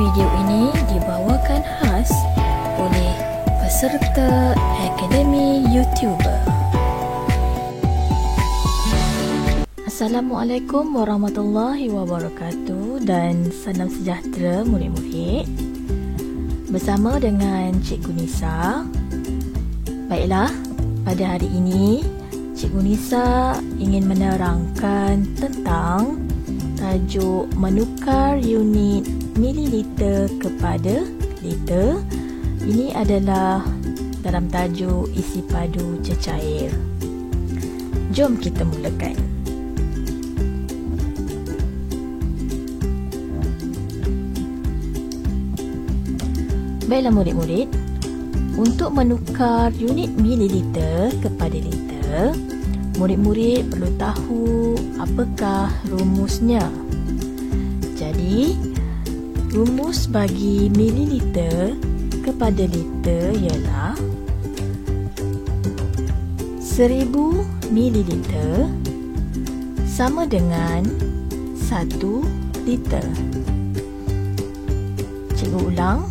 Video ini dibawakan khas oleh peserta Akademi YouTuber. Assalamualaikum warahmatullahi wabarakatuh dan salam sejahtera murid-murid. Bersama dengan Cikgu Nisa. Baiklah, pada hari ini Cikgu Nisa ingin menerangkan tentang tajuk menukar unit mililiter kepada liter. Ini adalah dalam tajuk isi padu cecair. Jom kita mulakan. Baiklah murid-murid, untuk menukar unit mililiter kepada liter, murid-murid perlu tahu apakah rumusnya. Jadi, rumus bagi mililiter kepada liter ialah 1000 mililiter sama dengan 1 liter. Cikgu ulang.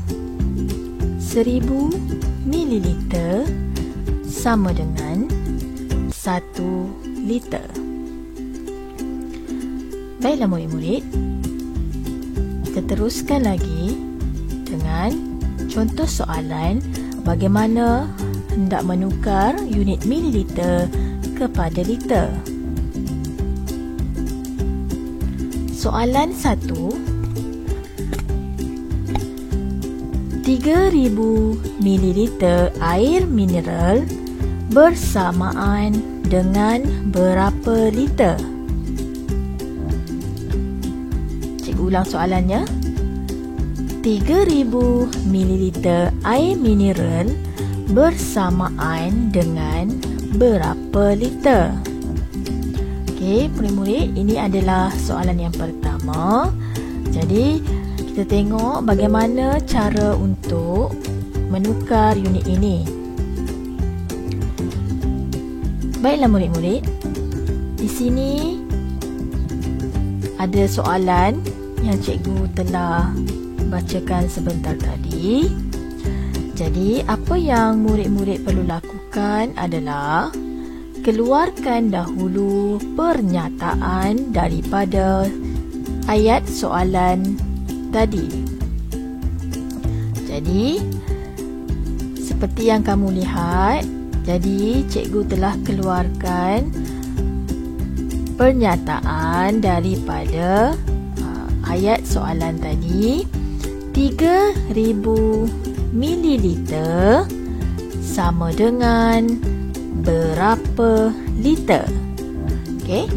1000 mililiter sama dengan 1 liter. Baiklah murid-murid, kita teruskan lagi dengan contoh soalan bagaimana hendak menukar unit mililiter kepada liter. Soalan 1. 3000 mililiter air mineral bersamaan dengan berapa liter? Cikgu ulang soalannya. 3000 mililiter air mineral bersamaan dengan berapa liter? Okey, murid-murid, ini adalah soalan yang pertama. Jadi, kita tengok bagaimana cara untuk menukar unit ini. Baiklah murid-murid, di sini ada soalan yang cikgu telah bacakan sebentar tadi. Jadi, apa yang murid-murid perlu lakukan adalah keluarkan dahulu pernyataan daripada ayat soalan tadi. Jadi, seperti yang kamu lihat, jadi cikgu telah keluarkan pernyataan daripada ayat soalan tadi. 3000 mililiter sama dengan berapa liter? Okey.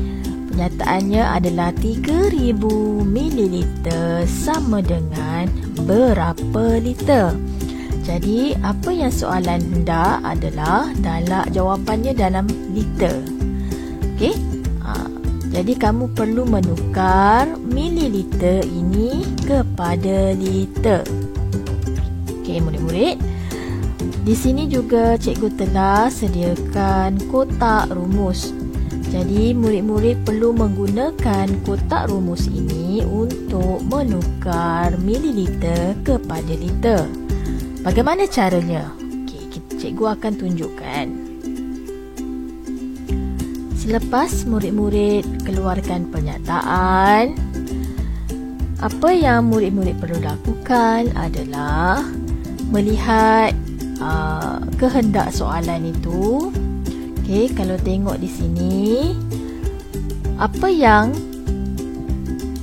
Pernyataannya adalah 3000 mililiter sama dengan berapa liter. Jadi, apa yang soalan hendak adalah jawapannya dalam liter. Okey. Jadi, kamu perlu menukar mililiter ini kepada liter. Okey, murid-murid. Di sini juga cikgu telah sediakan kotak rumus. Jadi, murid-murid perlu menggunakan kotak rumus ini untuk menukar mililiter kepada liter. Bagaimana caranya? Okey, cikgu akan tunjukkan. Selepas murid-murid keluarkan pernyataan, apa yang murid-murid perlu lakukan adalah melihat kehendak soalan itu. Okey, kalau tengok di sini, apa yang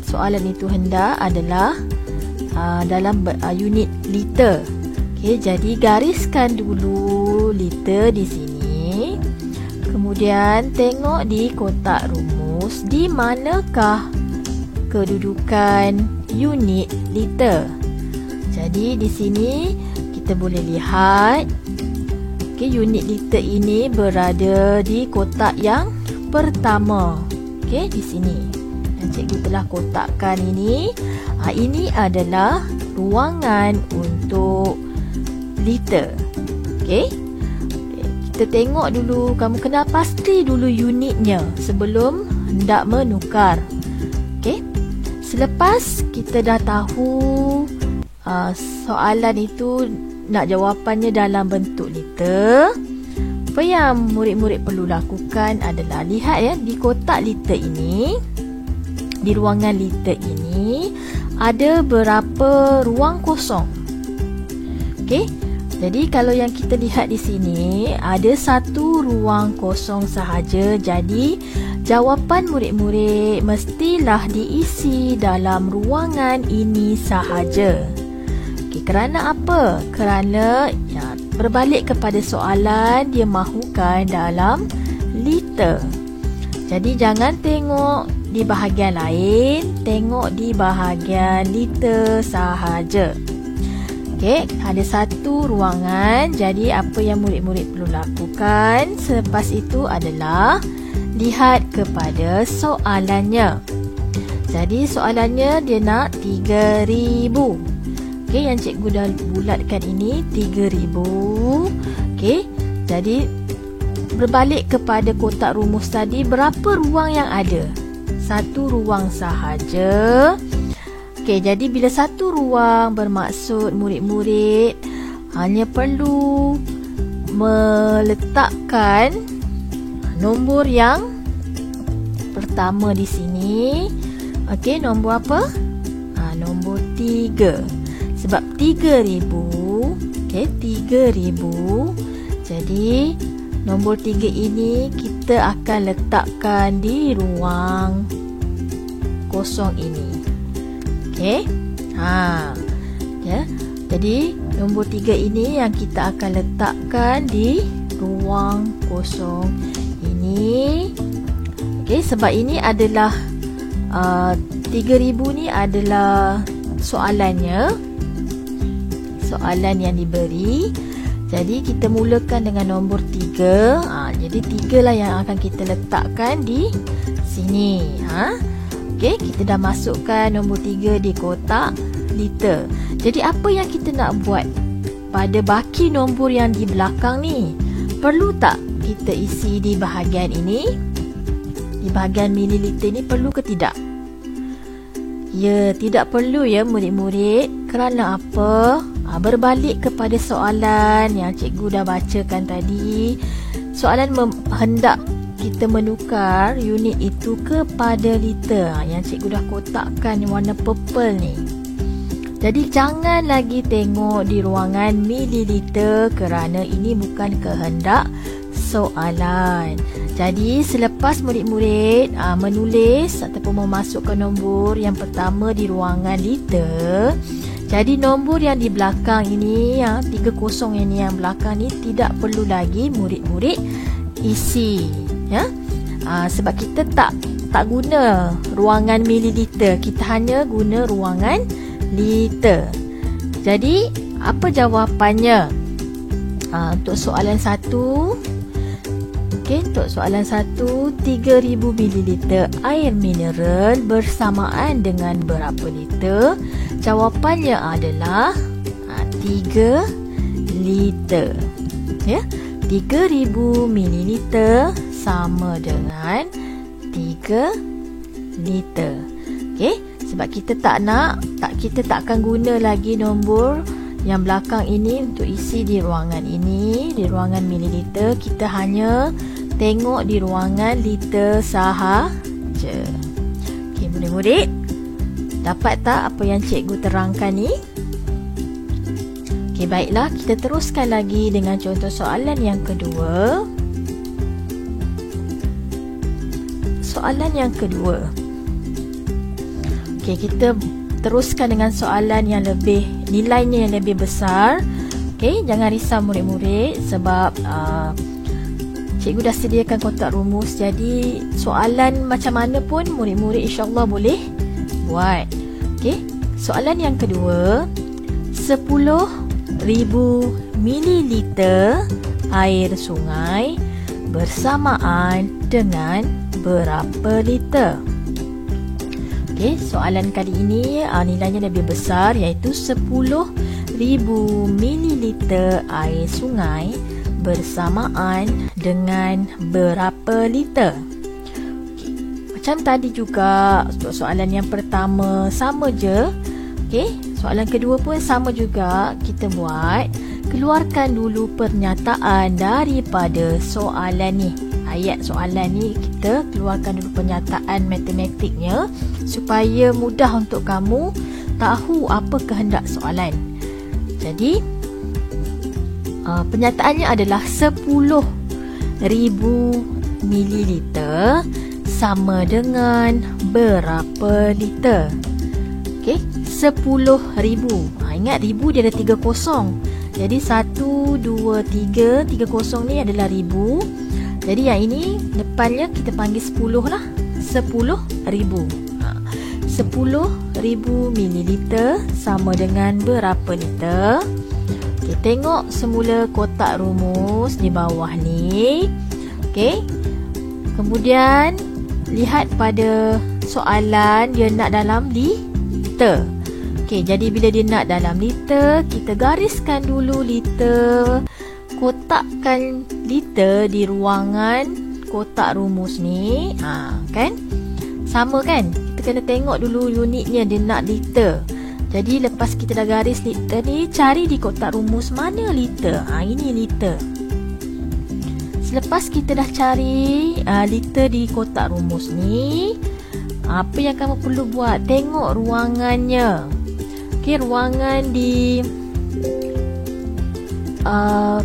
soalan itu hendak adalah dalam unit liter. Okey, jadi gariskan dulu liter di sini. Kemudian tengok di kotak rumus di manakah kedudukan unit liter. Jadi di sini kita boleh lihat unit liter ini berada di kotak yang pertama. Okey, di sini yang cikgu telah kotakkan ini. Ini adalah ruangan untuk liter. Okey. Kita tengok dulu, kamu kena pasti dulu unitnya sebelum hendak menukar. Okey. Selepas kita dah tahu soalan itu nak jawapannya dalam bentuk liter, apa yang murid-murid perlu lakukan adalah lihat ya, di kotak liter ini, di ruangan liter ini ada berapa ruang kosong. Okey, jadi kalau yang kita lihat di sini ada satu ruang kosong sahaja. Jadi jawapan murid-murid mestilah diisi dalam ruangan ini sahaja. Okey, kerana apa? Kerana ya, berbalik kepada soalan, dia mahukan dalam liter. Jadi jangan tengok di bahagian lain, tengok di bahagian liter sahaja. Okey, ada satu ruangan. Jadi apa yang murid-murid perlu lakukan selepas itu adalah lihat kepada soalannya. Jadi soalannya dia nak 3,000. Okey, yang cikgu dah bulatkan ini 3,000. Okey, jadi berbalik kepada kotak rumus tadi, berapa ruang yang ada? Satu ruang sahaja. Okey, jadi bila satu ruang bermaksud murid-murid hanya perlu meletakkan nombor yang pertama di sini. Okey, nombor apa? Nombor 3. Sebab 3,000. Okey, 3,000. Jadi nombor 3 ini kita akan letakkan di ruang kosong ini. Okey. Ya. Jadi nombor 3 ini yang kita akan letakkan di ruang kosong ini. Okey, sebab ini adalah 3,000 ni adalah soalannya. Soalan yang diberi. Jadi kita mulakan dengan nombor 3. Jadi 3 lah yang akan kita letakkan di sini. Okey, kita dah masukkan nombor 3 di kotak liter. Jadi apa yang kita nak buat pada baki nombor yang di belakang ni? Perlu tak kita isi di bahagian ini? Di bahagian mililiter ni perlu ke tidak? Ya, tidak perlu ya murid-murid. Kerana apa? Berbalik kepada soalan yang cikgu dah bacakan tadi. Soalan hendak kita menukar unit itu kepada liter. Yang cikgu dah kotakkan warna purple ni. Jadi jangan lagi tengok di ruangan mililiter kerana ini bukan kehendak soalan. Jadi selepas murid-murid menulis ataupun memasukkan nombor yang pertama di ruangan liter, jadi nombor yang di belakang ini, yang 30 ini yang belakang ni tidak perlu lagi murid-murid isi, ya. Sebab kita tak guna ruangan mililiter, kita hanya guna ruangan liter. Jadi apa jawapannya? Untuk soalan 1, okey, untuk soalan 1, 3,000 ml air mineral bersamaan dengan berapa liter? Jawapannya adalah 3 liter. Ya, 3,000 ml sama dengan 3 liter. Okey, sebab kita kita tak akan guna lagi nombor yang belakang ini untuk isi di ruangan ini, di ruangan mililiter. Kita hanya tengok di ruangan liter sahaja. Okey, murid-murid, dapat tak apa yang cikgu terangkan ni? Okey, baiklah, kita teruskan lagi dengan contoh soalan yang kedua. Soalan yang kedua. Okey, kita teruskan dengan soalan yang lebih, nilainya yang lebih besar. Okey, jangan risau murid-murid sebab cikgu dah sediakan kotak rumus. Jadi soalan macam mana pun murid-murid insya-Allah boleh buat. Okey, soalan yang kedua, 10,000 mililiter air sungai bersamaan dengan berapa liter? Okey, soalan kali ini nilainya lebih besar, iaitu 10,000 mililiter air sungai bersamaan dengan berapa liter? Macam tadi juga untuk soalan yang pertama sama je. Okey, Soalan kedua pun sama juga, kita buat. Keluarkan dulu pernyataan daripada soalan ni. Ayat soalan ni kita keluarkan dulu pernyataan matematiknya supaya mudah untuk kamu tahu apa kehendak soalan. Jadi pernyataannya adalah 10,000 mililiter sama dengan berapa liter? Okey, 10,000. Ingat ribu dia ada 3 kosong. Jadi 1, 2, 3, 3 kosong ni adalah ribu. Jadi yang ini depannya kita panggil 10 lah. 10,000. 10,000 mililiter sama dengan berapa liter? Okay, tengok semula kotak rumus di bawah ni. Okay. Kemudian lihat pada soalan dia nak dalam liter. Okay, jadi bila dia nak dalam liter, kita gariskan dulu liter. Kotakkan liter di ruangan kotak rumus ni. Kan? Sama kan? Kita kena tengok dulu unitnya dia nak liter. Jadi lepas kita dah garis liter ni, cari di kotak rumus mana liter. Ini liter. Selepas kita dah cari liter di kotak rumus ni, apa yang kamu perlu buat? Tengok ruangannya. Okey, ruangan di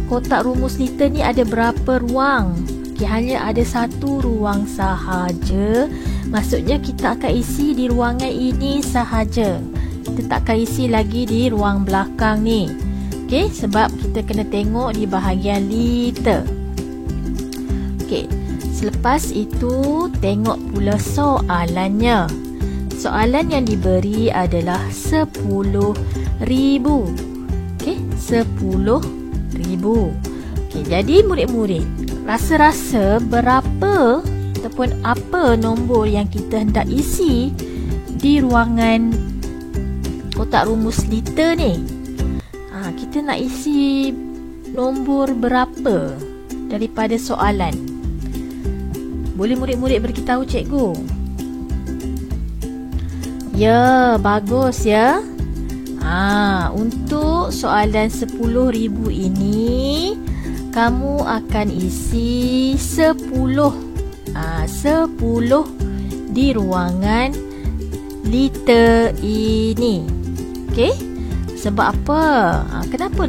kotak rumus liter ni ada berapa ruang? Okay, hanya ada satu ruang sahaja. Maksudnya kita akan isi di ruangan ini sahaja. Kita tak akan isi lagi di ruang belakang ni. Okey, sebab kita kena tengok di bahagian liter. Okey, selepas itu tengok pula soalannya. Soalan yang diberi adalah 10,000. Okey, 10,000. Okey, jadi murid-murid, rasa-rasa berapa ataupun apa nombor yang kita hendak isi di ruangan kotak rumus liter ni? Kita nak isi nombor berapa daripada soalan? Boleh murid-murid beritahu cikgu? Ya, bagus ya. Untuk soalan 10,000 ini kamu akan isi 10 di ruangan liter ini. Okey? Sebab apa? Kenapa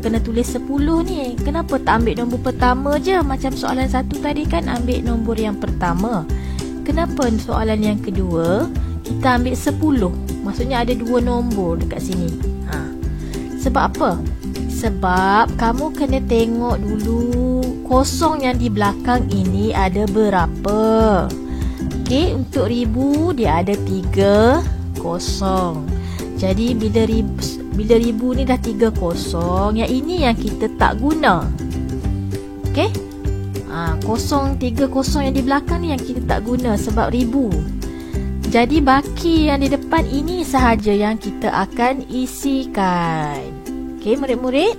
kena tulis 10 ni? Kenapa tak ambil nombor pertama je? Macam soalan 1 tadi kan ambil nombor yang pertama. Kenapa soalan yang kedua kita ambil 10? Maksudnya ada 2 nombor dekat sini. Sebab apa? Sebab kamu kena tengok dulu kosong yang di belakang ini ada berapa. Okey, untuk ribu dia ada 3 kosong. Jadi bila ribu ni dah 3 kosong, yang ini yang kita tak guna. Okey? 3 kosong yang di belakang ni yang kita tak guna sebab ribu. Jadi baki yang di depan ini sahaja yang kita akan isikan. Okey murid-murid?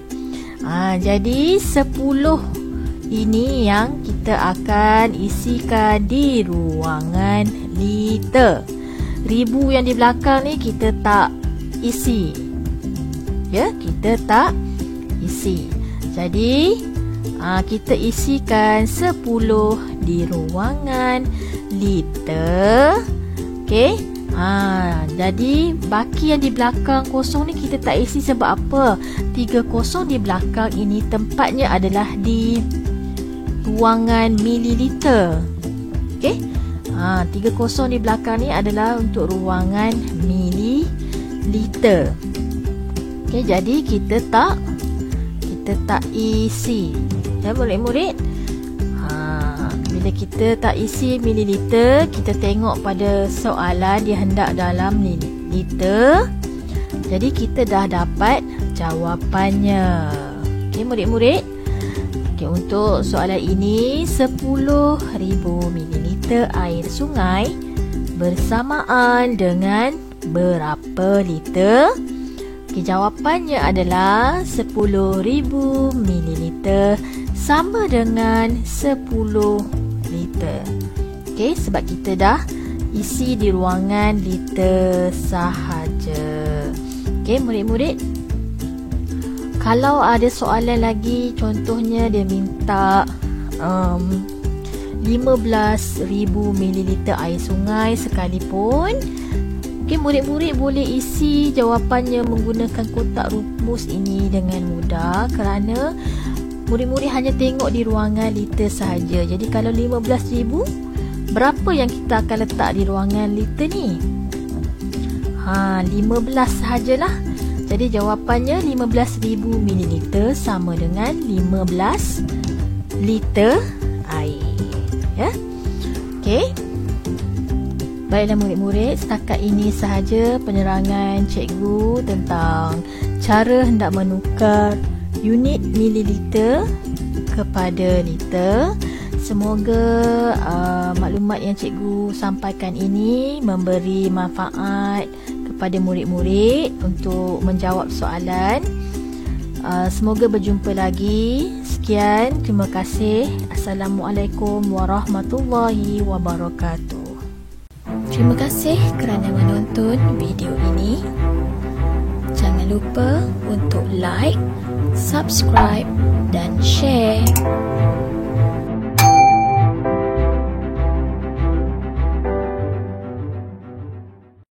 Jadi 10 ini yang kita akan isikan di ruangan liter. Ribu yang di belakang ni kita tak isi. Ya, kita tak isi. Jadi kita isikan 10 di ruangan liter. Okey. Jadi baki yang di belakang kosong ni kita tak isi sebab apa? 3 kosong di belakang ini tempatnya adalah di ruangan mililiter. Okey. 3 kosong di belakang ni adalah untuk ruangan mililiter. Okey, jadi kita tak isi. Ya murid-murid? Bila kita tak isi mililiter, kita tengok pada soalan dia hendak dalam liter. Jadi kita dah dapat jawapannya. Okey murid-murid? Okey, untuk soalan ini 10,000 mililiter air sungai bersamaan dengan berapa liter? Okey, jawapannya adalah 10,000 mililiter sama dengan 10 liter. Okey, sebab kita dah isi di ruangan liter sahaja. Okey, murid-murid, kalau ada soalan lagi, contohnya dia minta 15,000 ml air sungai sekalipun, okey, murid-murid boleh isi jawapannya menggunakan kotak rumus ini dengan mudah, kerana murid-murid hanya tengok di ruangan liter sahaja. Jadi kalau 15,000, berapa yang kita akan letak di ruangan liter ni? 15 sahajalah. Jadi jawapannya 15,000 ml sama dengan 15 liter air. Ya. Okey. Baiklah murid-murid, setakat ini sahaja penerangan cikgu tentang cara hendak menukar unit mililiter kepada liter. Semoga maklumat yang cikgu sampaikan ini memberi manfaat kepada murid-murid untuk menjawab soalan. Semoga berjumpa lagi. Sekian, terima kasih. Assalamualaikum warahmatullahi wabarakatuh. Terima kasih kerana menonton video ini. Jangan lupa untuk like, subscribe dan share.